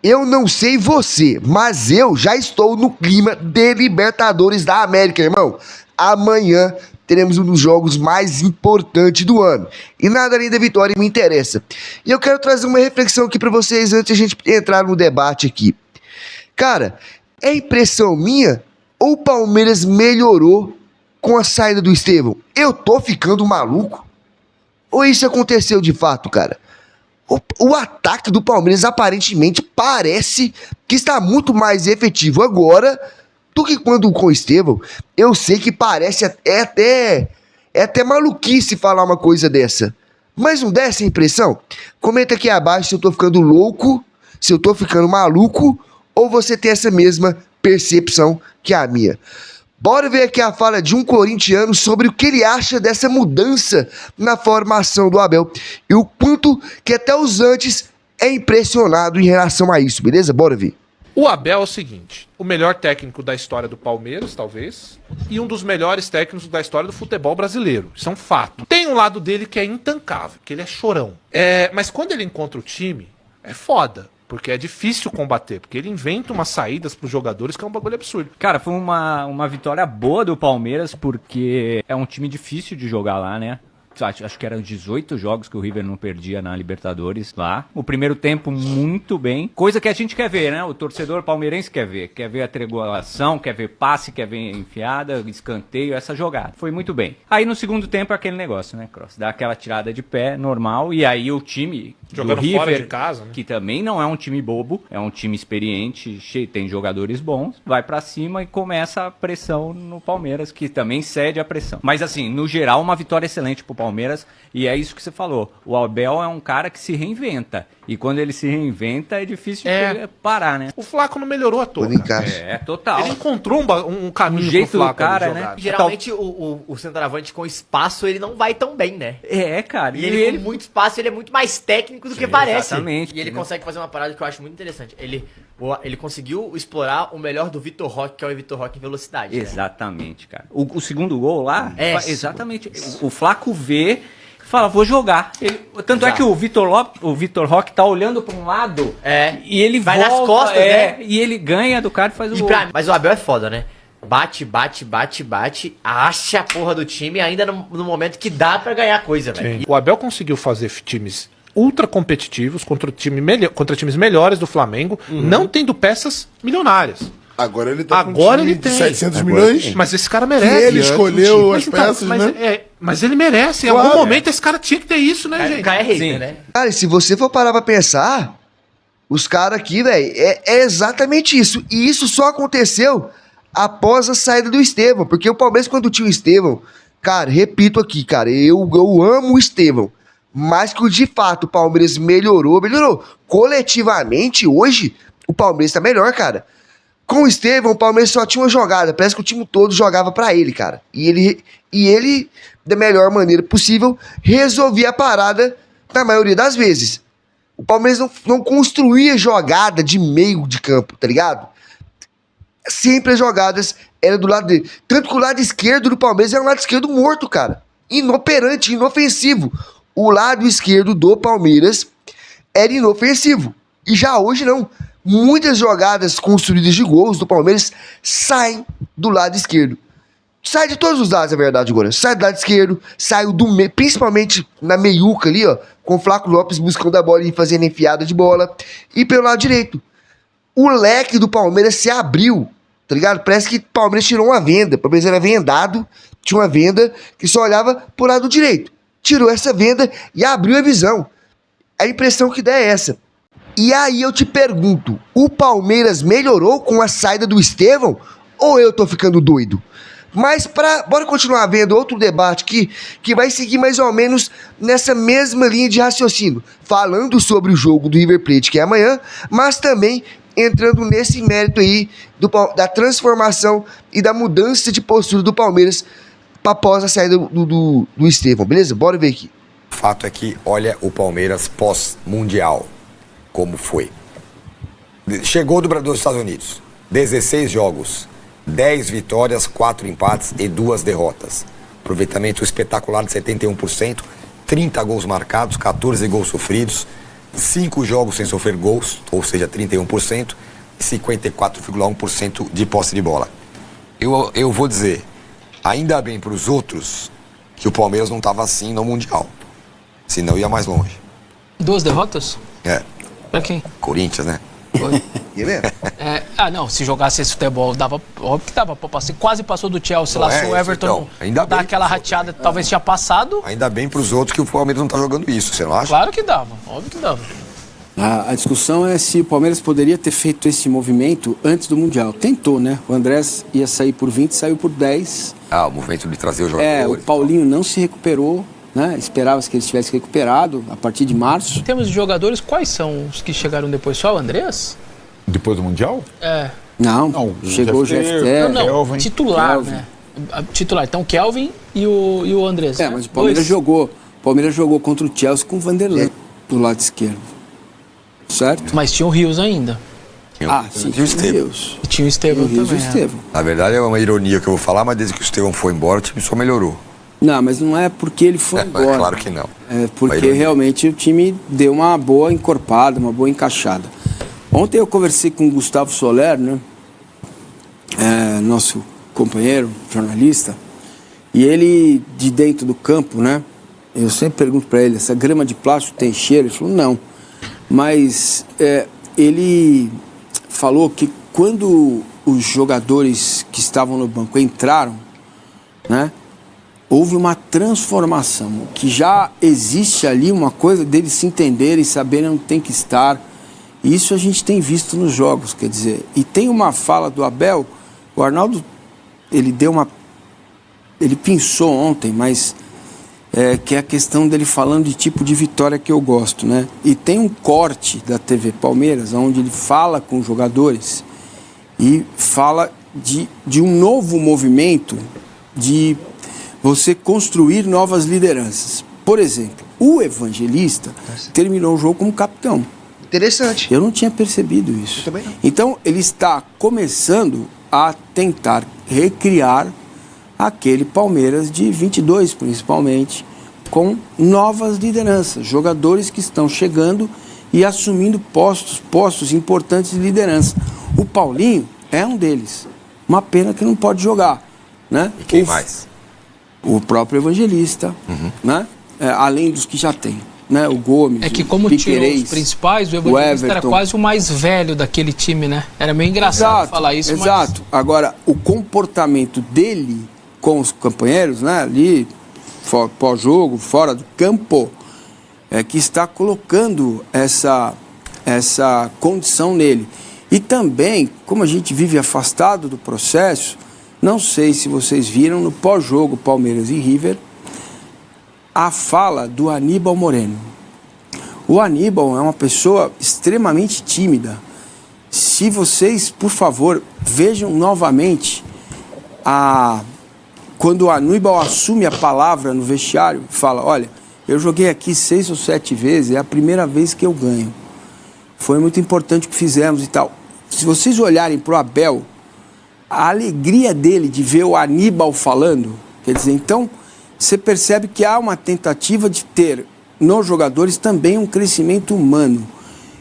Eu não sei você, mas eu já estou no clima de Libertadores da América, irmão. Amanhã teremos um dos jogos mais importantes do ano. E nada além da vitória me interessa. E eu quero trazer uma reflexão aqui pra vocês antes de a gente entrar no debate aqui. Cara, é impressão minha ou o Palmeiras melhorou com a saída do Estevão? Eu tô ficando maluco? Ou isso aconteceu de fato, cara? O ataque do Palmeiras aparentemente parece que está muito mais efetivo agora do que quando com o Estevão. Eu sei que parece até maluquice falar uma coisa dessa. Mas não dá essa impressão? Comenta aqui abaixo se eu tô ficando louco, se eu tô ficando maluco, ou você tem essa mesma percepção que a minha. Bora ver aqui a fala de um corintiano sobre o que ele acha dessa mudança na formação do Abel e o quanto que até os antes é impressionado em relação a isso, beleza? Bora ver. O Abel é o seguinte, o melhor técnico da história do Palmeiras, talvez, e um dos melhores técnicos da história do futebol brasileiro. Isso é um fato. Tem um lado dele que é intancável, que ele é chorão. Mas quando ele encontra o time, é foda. Porque é difícil combater, porque ele inventa umas saídas pros jogadores que é um bagulho absurdo. Cara, foi uma vitória boa do Palmeiras, porque é um time difícil de jogar lá, né? Acho que eram 18 jogos que o River não perdia na Libertadores lá. O primeiro tempo muito bem. Coisa que a gente quer ver, né? O torcedor palmeirense quer ver. Quer ver a triangulação, quer ver passe, quer ver enfiada, escanteio, essa jogada. Foi muito bem. Aí no segundo tempo é aquele negócio, né, Cross? Dá aquela tirada de pé normal e aí o time jogando do River, fora de casa, né? Que também não é um time bobo, é um time experiente, tem jogadores bons, vai pra cima e começa a pressão no Palmeiras, que também cede a pressão. Mas assim, no geral, uma vitória excelente pro Palmeiras, e é isso que você falou. O Abel é um cara que se reinventa. E quando ele se reinventa, é difícil de parar, né? O Flaco não melhorou à toa. Total. Ele encontrou um caminho jeito pro Flaco do cara, jogar. né? Geralmente o centroavante com espaço, ele não vai tão bem, né? Cara. E ele com muito espaço, ele é muito mais técnico do que parece. Exatamente. E ele consegue fazer uma parada que eu acho muito interessante. Ele conseguiu explorar o melhor do Vitor Roque, que é o Vitor Roque em velocidade. Exatamente, cara. O segundo gol lá, exatamente. Isso. O Flaco vê, fala, vou jogar. Tanto é que o Vitor Roque tá olhando pra um lado e ele vai volta, nas costas, né? E ele ganha do cara e faz o gol. Mas o Abel é foda, né? Bate, acha a porra do time ainda no momento que dá pra ganhar coisa, velho. O Abel conseguiu fazer times ultra competitivos contra times melhores do Flamengo, não tendo peças milionárias. Agora ele tá com um time ele tem. de 700 milhões. Mas esse cara merece. Que ele escolheu as peças, né? Mas ele merece. Em Claro. algum momento esse cara tinha que ter isso, né, gente? O cara é hater, né? Cara, e se você for parar pra pensar, os caras aqui, velho, é exatamente isso. E isso só aconteceu após a saída do Estevão. Porque o Palmeiras, quando tinha o Estevão, cara, repito aqui, cara, eu amo o Estevão. Mas que de fato o Palmeiras melhorou. Coletivamente, hoje, o Palmeiras tá melhor, cara. Com o Estevão, o Palmeiras só tinha uma jogada. Parece que o time todo jogava pra ele, cara. E ele, da melhor maneira possível, resolvia a parada na maioria das vezes. O Palmeiras não construía jogada de meio de campo, tá ligado? Sempre as jogadas eram do lado dele. Tanto que o lado esquerdo do Palmeiras era um lado esquerdo morto, cara. Inoperante, inofensivo. O lado esquerdo do Palmeiras era inofensivo. E já hoje não. Muitas jogadas construídas de gols do Palmeiras saem do lado esquerdo. Sai de todos os lados, é verdade, agora. Sai do lado esquerdo, sai do meio, principalmente na meiuca ali, ó, com o Flaco Lopes buscando a bola e fazendo enfiada de bola. E pelo lado direito. O leque do Palmeiras se abriu, tá ligado? Parece que o Palmeiras tirou uma venda. O Palmeiras era vendado, tinha uma venda que só olhava pro lado direito. Tirou essa venda e abriu a visão. A impressão que dá é essa. E aí eu te pergunto, o Palmeiras melhorou com a saída do Estevão ou eu tô ficando doido? Mas bora continuar vendo outro debate que vai seguir mais ou menos nessa mesma linha de raciocínio, falando sobre o jogo do River Plate que é amanhã, mas também entrando nesse mérito aí da transformação e da mudança de postura do Palmeiras após a saída do Estevão, beleza? Bora ver aqui. O fato é que olha o Palmeiras pós-mundial, como foi. Chegou dos Estados Unidos, 16 jogos, 10 vitórias, 4 empates e 2 derrotas. Aproveitamento espetacular de 71%, 30 gols marcados, 14 gols sofridos, 5 jogos sem sofrer gols, ou seja, 31%, e 54,1% de posse de bola. Eu vou dizer, ainda bem para os outros que o Palmeiras não estava assim no Mundial. Senão ia mais longe. 2 derrotas? É. Pra quem? Corinthians, né? E é mesmo? Não, se jogasse esse futebol, óbvio que dava pra passar. Quase passou do Chelsea lá, se o Everton então, ainda dar bem aquela que rateada, talvez tinha passado. Ainda bem para os outros que o Palmeiras não está jogando isso, você não acha? Claro que dava, óbvio que dava. A discussão é se o Palmeiras poderia ter feito esse movimento antes do Mundial. Tentou, né? O Andrés ia sair por 20, saiu por 10. O movimento de trazer os jogadores. O Paulinho não se recuperou, né? Esperava-se que ele estivesse recuperado a partir de março. Em termos de jogadores, quais são os que chegaram depois? Só o Andrés? Depois do Mundial? Não, chegou o Jeff Não, titular, Kelvin. Né? Titular. Então, Kelvin e o Andrés. Né? Mas o Palmeiras jogou. O Palmeiras jogou contra o Chelsea com o Vanderlei do lado esquerdo. Certo? Mas tinha o Rios ainda. Sim, tinha o Estevão. E tinha o Estevão também. Na verdade é uma ironia que eu vou falar, mas desde que o Estevão foi embora, o time só melhorou. Não, mas não é porque ele foi embora. Claro que não. É porque realmente o time deu uma boa encorpada, uma boa encaixada. Ontem eu conversei com o Gustavo Soler, né? Nosso companheiro, jornalista, e ele, de dentro do campo, né? Eu sempre pergunto para ele, essa grama de plástico tem cheiro? Ele falou, não. Mas ele falou que quando os jogadores que estavam no banco entraram, né, houve uma transformação, que já existe ali uma coisa deles se entenderem, saberem onde tem que estar. E isso a gente tem visto nos jogos, quer dizer. E tem uma fala do Abel, o Arnaldo, ele pensou ontem, mas... que é a questão dele falando de tipo de vitória que eu gosto, né? E tem um corte da TV Palmeiras, onde ele fala com os jogadores e fala de um novo movimento de você construir novas lideranças. Por exemplo, o Evangelista terminou o jogo como capitão. Interessante. Eu não tinha percebido isso. Eu também não. Então, ele está começando a tentar recriar aquele Palmeiras de 22, principalmente, com novas lideranças, jogadores que estão chegando e assumindo postos importantes de liderança. O Paulinho é um deles. Uma pena que não pode jogar, né? E quem mais? O próprio Evangelista, né? Além dos que já tem, né? O Gomes, É que como tirou os principais, o Evangelista era quase o mais velho daquele time, né? Era meio engraçado falar isso. Exato. Mas... Agora, o comportamento dele com os companheiros, né, ali, pós-jogo, fora do campo, é que está colocando essa condição nele. E também, como a gente vive afastado do processo, não sei se vocês viram no pós-jogo Palmeiras e River, a fala do Aníbal Moreno. O Aníbal é uma pessoa extremamente tímida. Se vocês, por favor, vejam novamente quando o Aníbal assume a palavra no vestiário, fala, olha, eu joguei aqui 6 ou 7 vezes, é a primeira vez que eu ganho. Foi muito importante o que fizemos e tal. Se vocês olharem para o Abel, a alegria dele de ver o Aníbal falando, quer dizer, então, você percebe que há uma tentativa de ter nos jogadores também um crescimento humano,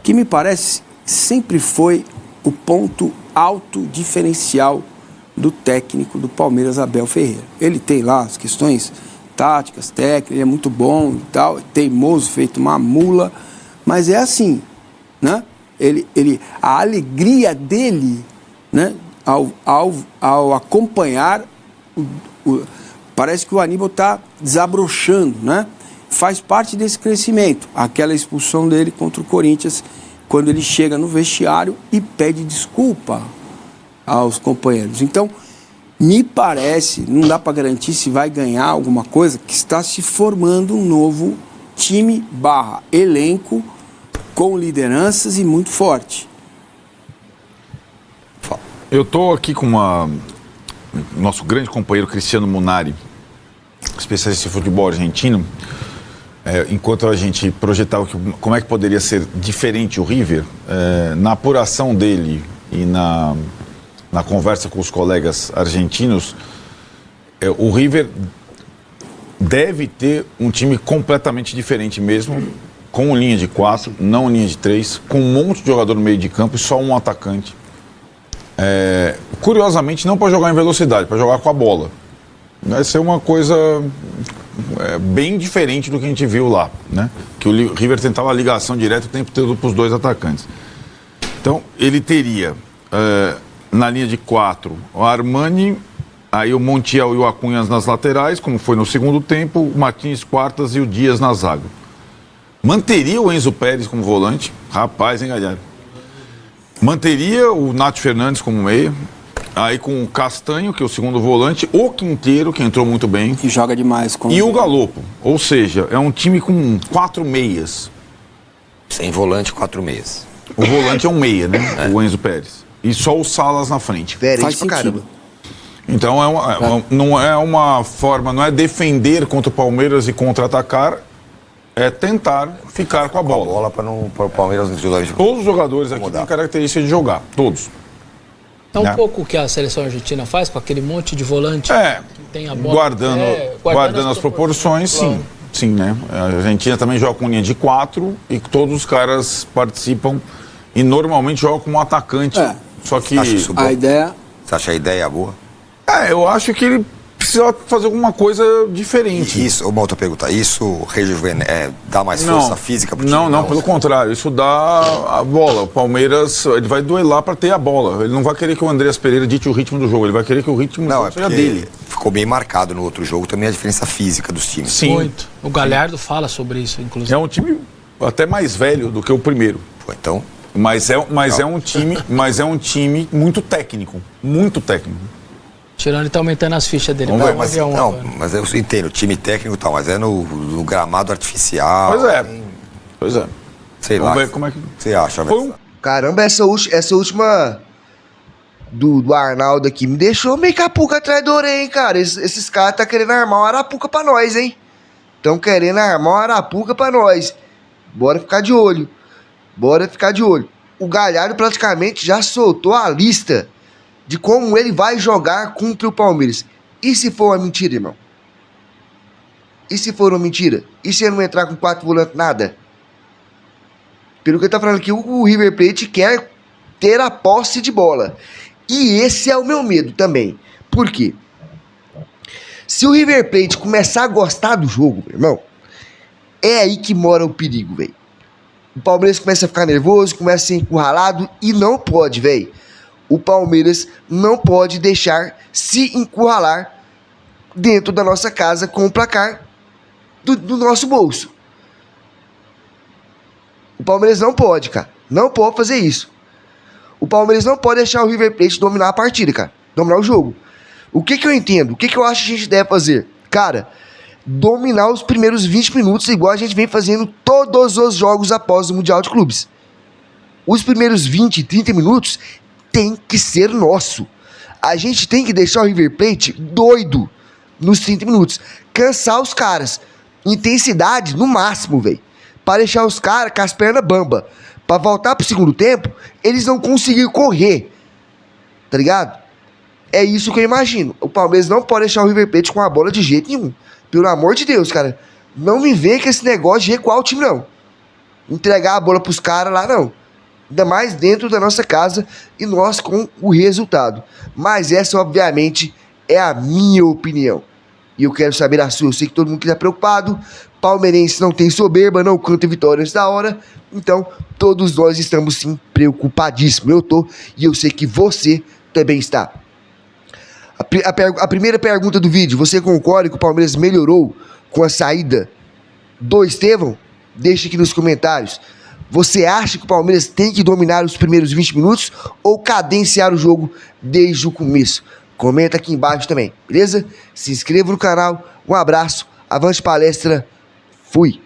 que me parece sempre foi o ponto alto diferencial do técnico do Palmeiras, Abel Ferreira. Ele tem lá as questões táticas, técnicas, ele é muito bom e tal, teimoso, feito uma mula, mas é assim, né? A alegria dele, né? Ao acompanhar, parece que o Aníbal está desabrochando, né? Faz parte desse crescimento. Aquela expulsão dele contra o Corinthians, quando ele chega no vestiário e pede desculpa aos companheiros. Então, me parece, não dá para garantir se vai ganhar alguma coisa, que está se formando um novo time / elenco com lideranças e muito forte. Eu tô aqui com nosso grande companheiro Cristiano Munari, especialista em futebol argentino. Enquanto a gente projetava como é que poderia ser diferente o River, na apuração dele e na conversa com os colegas argentinos, o River deve ter um time completamente diferente mesmo, com linha de 4, não linha de 3, com um monte de jogador no meio de campo e só um atacante. Curiosamente, não para jogar em velocidade, para jogar com a bola. Vai ser uma coisa bem diferente do que a gente viu lá, né? Que o River tentava a ligação direta o tempo todo para os dois atacantes. Então, ele teria, na linha de 4, o Armani, aí o Montiel e o Acunhas nas laterais, como foi no segundo tempo, o Martins Quartas e o Dias na zaga. Manteria o Enzo Pérez como volante, rapaz, hein, galera? Manteria o Nath Fernandes como meia, aí com o Castanho, que é o segundo volante, o Quinteiro, que entrou muito bem. Que joga demais. E o Galopo, ou seja, é um time com 4 meias. Sem volante, 4 meias. O volante é um meia, né? O Enzo Pérez. E só o Salas na frente. Faz sentido. Então não é uma forma, não é defender contra o Palmeiras e contra-atacar, é tentar ficar com a bola. A bola para o Palmeiras não jogar. Todos os jogadores aqui têm característica de jogar, todos. É um pouco o que a seleção argentina faz com aquele monte de volante que tem a bola. Guardando as proporções, sim. Sim, né? A Argentina também joga com linha de 4 e todos os caras participam e normalmente jogam como atacante. Só que a ideia... Você acha a ideia boa? Eu acho que ele precisa fazer alguma coisa diferente. Isso, uma outra pergunta, isso dá mais força física pro time? Não, pelo contrário, isso dá a bola. O Palmeiras, ele vai duelar para ter a bola. Ele não vai querer que o Andreas Pereira dite o ritmo do jogo, ele vai querer que o ritmo do jogo seja dele. Ficou bem marcado no outro jogo também a diferença física dos times. Sim. Muito. O Galhardo fala sobre isso, inclusive. É um time até mais velho do que o primeiro. Então... Mas é um time muito técnico, muito técnico. Tirando e tá aumentando as fichas dele. Mas eu entendo, time técnico e tal, mas é no gramado artificial. Pois é. Sei Vamos lá. ver como é que você acha, velho? Caramba, essa última do Arnaldo aqui me deixou meio capuca atrás da orelha, hein, cara. Esses caras tá querendo armar uma arapuca pra nós, hein? Estão querendo armar uma arapuca pra nós. Bora ficar de olho. O Galhardo praticamente já soltou a lista de como ele vai jogar contra o Palmeiras. E se for uma mentira, irmão? E se for uma mentira? E se ele não entrar com 4 volantes, nada? Pelo que ele tá falando aqui, o River Plate quer ter a posse de bola. E esse é o meu medo também. Por quê? Se o River Plate começar a gostar do jogo, meu irmão, é aí que mora o perigo, velho. O Palmeiras começa a ficar nervoso, começa a ser encurralado e não pode, velho. O Palmeiras não pode deixar se encurralar dentro da nossa casa com o placar do nosso bolso. O Palmeiras não pode, cara. Não pode fazer isso. O Palmeiras não pode deixar o River Plate dominar a partida, cara. Dominar o jogo. O que eu entendo? O que eu acho que a gente deve fazer? Cara, dominar os primeiros 20 minutos igual a gente vem fazendo todos os jogos após o Mundial de Clubes. Os primeiros 20, 30 minutos tem que ser nosso. A gente tem que deixar o River Plate doido nos 30 minutos. Cansar os caras. Intensidade no máximo, velho. Para deixar os caras com as pernas bamba. Para voltar pro segundo tempo, eles não conseguirem correr. Tá ligado? É isso que eu imagino. O Palmeiras não pode deixar o River Plate com a bola de jeito nenhum. Pelo amor de Deus, cara. Não me vem com esse negócio de recuar o time, não. Entregar a bola pros caras lá, não. Ainda mais dentro da nossa casa e nós com o resultado. Mas essa, obviamente, é a minha opinião. E eu quero saber a sua. Eu sei que todo mundo que tá preocupado. Palmeirense não tem soberba, não canta vitória antes da hora. Então, todos nós estamos sim preocupadíssimos. Eu tô e eu sei que você também está. A primeira pergunta do vídeo: você concorda que o Palmeiras melhorou com a saída do Estevão? Deixe aqui nos comentários. Você acha que o Palmeiras tem que dominar os primeiros 20 minutos ou cadenciar o jogo desde o começo? Comenta aqui embaixo também, beleza? Se inscreva no canal. Um abraço, avante palestra, fui!